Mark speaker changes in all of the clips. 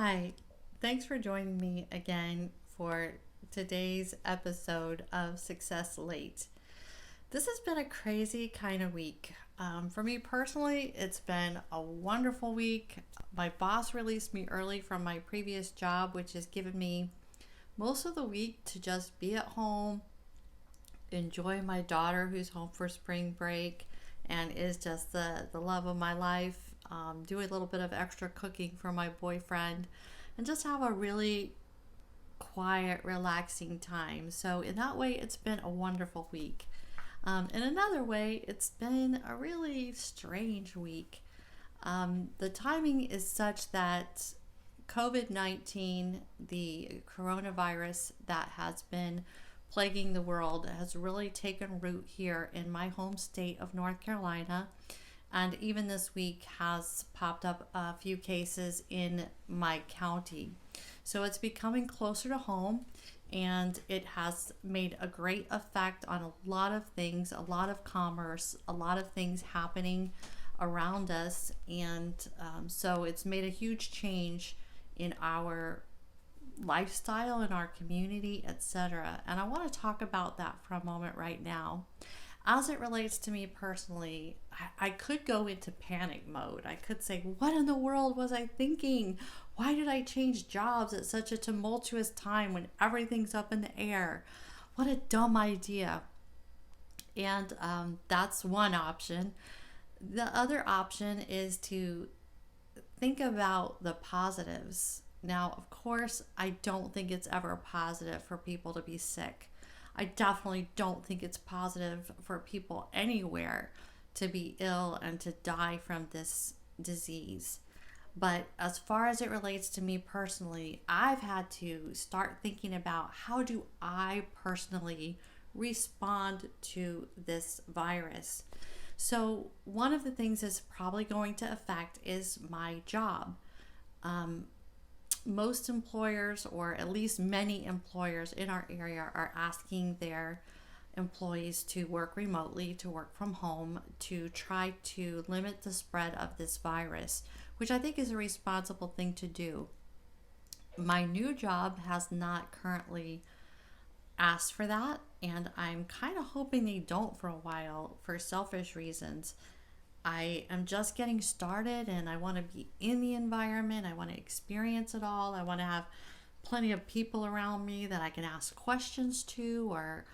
Speaker 1: Hi, thanks for joining me again for today's episode of Success Late. This has been a crazy kind of week. For me personally, it's been a wonderful week. My boss released me early from my previous job, which has given me most of the week to just be at home, enjoy my daughter who's home for spring break and is just the love of my life. Do a little bit of extra cooking for my boyfriend and just have a really quiet, relaxing time. So, in that way, it's been a wonderful week. In another way, it's been a really strange week. The timing is such that COVID-19, the coronavirus that has been plaguing the world, has really taken root here in my home state of North Carolina. And even this week has popped up a few cases in my county. So it's becoming closer to home, and it has made a great effect on a lot of things, a lot of commerce, a lot of things happening around us. And so it's made a huge change in our lifestyle, in our community, etc. And I want to talk about that for a moment right now. As it relates to me personally, I could go into panic mode. I could say, what in the world was I thinking? Why did I change jobs at such a tumultuous time when everything's up in the air? What a dumb idea. And that's one option. The other option is to think about the positives. Now, of course, I don't think it's ever positive for people to be sick. I definitely don't think it's positive for people anywhere to be ill and to die from this disease. But as far as it relates to me personally, I've had to start thinking about how do I personally respond to this virus. So, one of the things that's probably going to affect is my job. Most employers, or at least many employers in our area, are asking their employees to work remotely, to work from home, to try to limit the spread of this virus, which I think is a responsible thing to do. My new job has not currently asked for that, and I'm kind of hoping they don't for a while for selfish reasons. I am just getting started and I want to be in the environment. I want to experience it all. I want to have plenty of people around me that I can ask questions to, or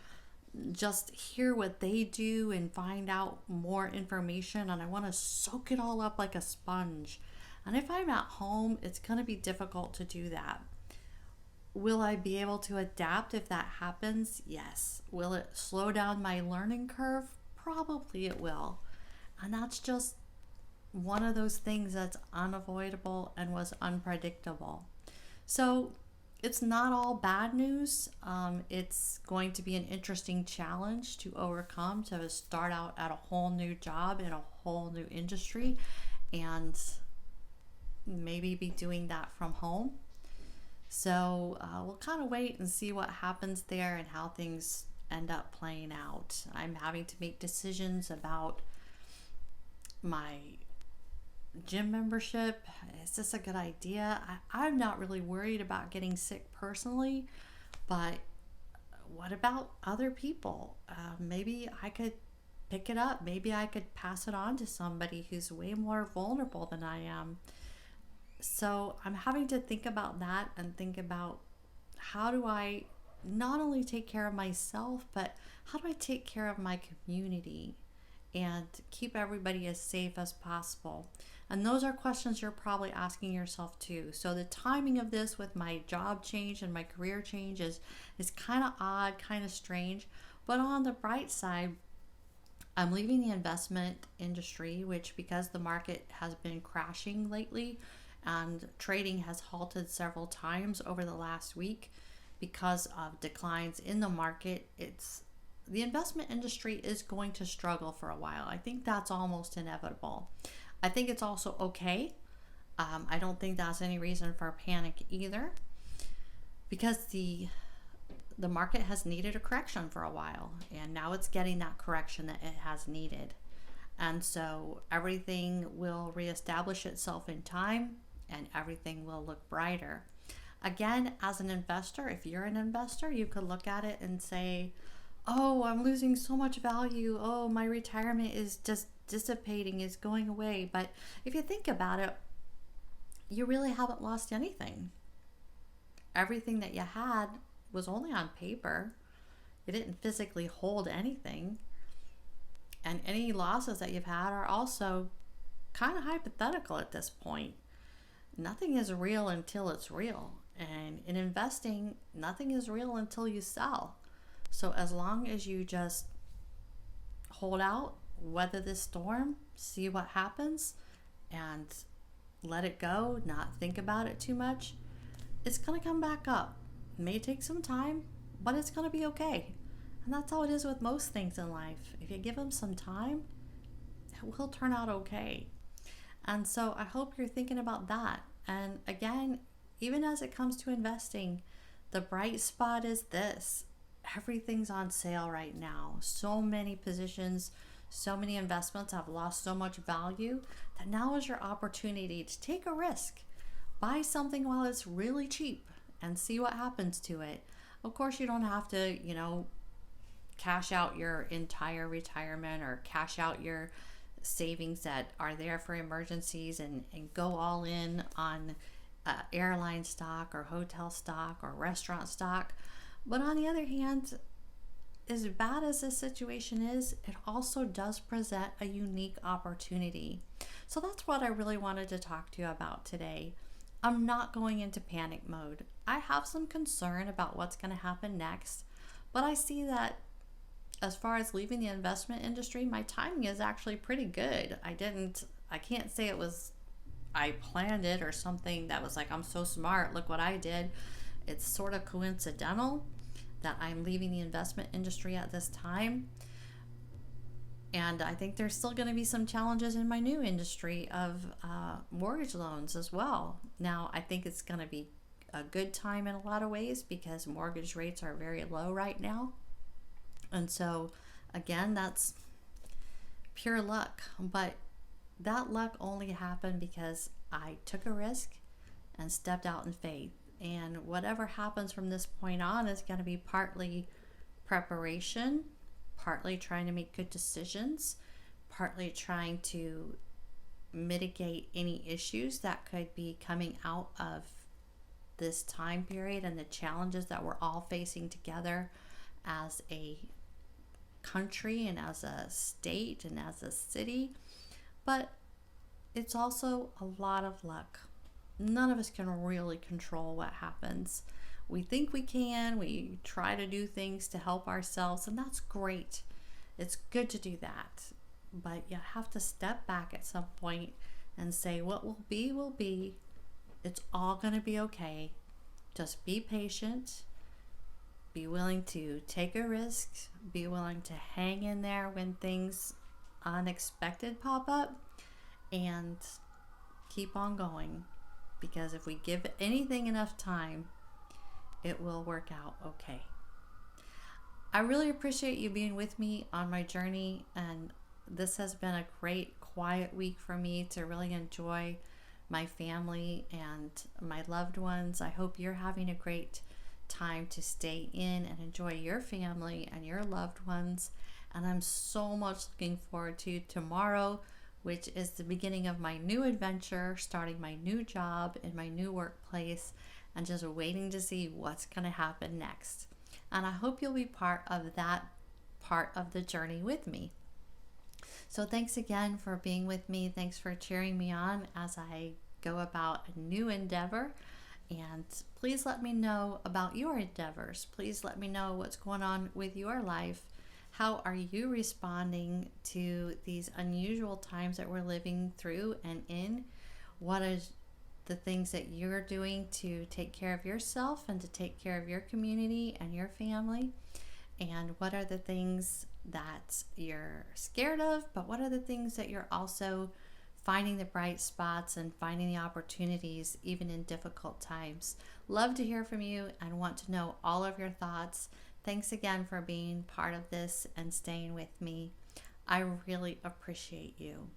Speaker 1: just hear what they do and find out more information. And I want to soak it all up like a sponge. And if I'm at home, it's going to be difficult to do that. Will I be able to adapt if that happens? Yes. Will it slow down my learning curve? Probably it will. And that's just one of those things that's unavoidable and was unpredictable. So it's not all bad news. It's going to be an interesting challenge to overcome, to start out at a whole new job in a whole new industry and maybe be doing that from home. So we'll kind of wait and see what happens there and how things end up playing out. I'm having to make decisions about my gym membership. Is this a good idea? I'm not really worried about getting sick personally, but what about other people? Maybe I could pick it up. Maybe I could pass it on to somebody who's way more vulnerable than I am. So I'm having to think about that and think about how do I not only take care of myself, but how do I take care of my community and keep everybody as safe as possible? And those are questions you're probably asking yourself too. So the timing of this with my job change and my career change is kind of odd, kind of strange. But on the bright side, I'm leaving the investment industry, which, because the market has been crashing lately and trading has halted several times over the last week because of declines in the market, the investment industry is going to struggle for a while. I think that's almost inevitable. I think it's also okay. I don't think that's any reason for panic either, because the market has needed a correction for a while, and now it's getting that correction that it has needed. And so everything will reestablish itself in time, and everything will look brighter. Again, as an investor, if you're an investor, you could look at it and say, oh, I'm losing so much value. Oh, my retirement is just dissipating, is going away. But if you think about it, you really haven't lost anything. Everything that you had was only on paper. You didn't physically hold anything. And any losses that you've had are also kind of hypothetical at this point. Nothing is real until it's real. And in investing, nothing is real until you sell. So as long as you just hold out, weather this storm, see what happens, and let it go, not think about it too much, it's going to come back up. It may take some time, but it's going to be okay. And that's how it is with most things in life. If you give them some time, it will turn out okay. And so I hope you're thinking about that. And again, even as it comes to investing, the bright spot is this. Everything's on sale right now. So many positions, so many investments have lost so much value that now is your opportunity to take a risk. Buy something while it's really cheap and see what happens to it. Of course, you don't have to, cash out your entire retirement or cash out your savings that are there for emergencies and go all in on airline stock or hotel stock or restaurant stock. But on the other hand, as bad as this situation is, it also does present a unique opportunity. So that's what I really wanted to talk to you about today. I'm not going into panic mode. I have some concern about what's going to happen next, but I see that as far as leaving the investment industry, my timing is actually pretty good. I can't say I planned it or something that was like, I'm so smart, look what I did. It's sort of coincidental that I'm leaving the investment industry at this time. And I think there's still going to be some challenges in my new industry of mortgage loans as well. Now, I think it's going to be a good time in a lot of ways because mortgage rates are very low right now. And so, again, that's pure luck. But that luck only happened because I took a risk and stepped out in faith. And whatever happens from this point on is going to be partly preparation, partly trying to make good decisions, partly trying to mitigate any issues that could be coming out of this time period and the challenges that we're all facing together as a country and as a state and as a city. But it's also a lot of luck. None of us can really control what happens. We think we can. We try to do things to help ourselves, and that's great. It's good to do that. But you have to step back at some point and say, what will be, will be. It's all going to be okay. Just be patient. Be willing to take a risk. Be willing to hang in there when things unexpected pop up. And keep on going. Because if we give anything enough time, it will work out okay. I really appreciate you being with me on my journey, and this has been a great quiet week for me to really enjoy my family and my loved ones. I hope you're having a great time to stay in and enjoy your family and your loved ones. And I'm so much looking forward to tomorrow, which is the beginning of my new adventure, starting my new job in my new workplace, and just waiting to see what's going to happen next. And I hope you'll be part of that part of the journey with me. So thanks again for being with me. Thanks for cheering me on as I go about a new endeavor. And please let me know about your endeavors. Please let me know what's going on with your life. How are you responding to these unusual times that we're living through and in? What is the things that you're doing to take care of yourself and to take care of your community and your family? And what are the things that you're scared of, but what are the things that you're also finding the bright spots and finding the opportunities even in difficult times? Love to hear from you and want to know all of your thoughts. Thanks again for being part of this and staying with me. I really appreciate you.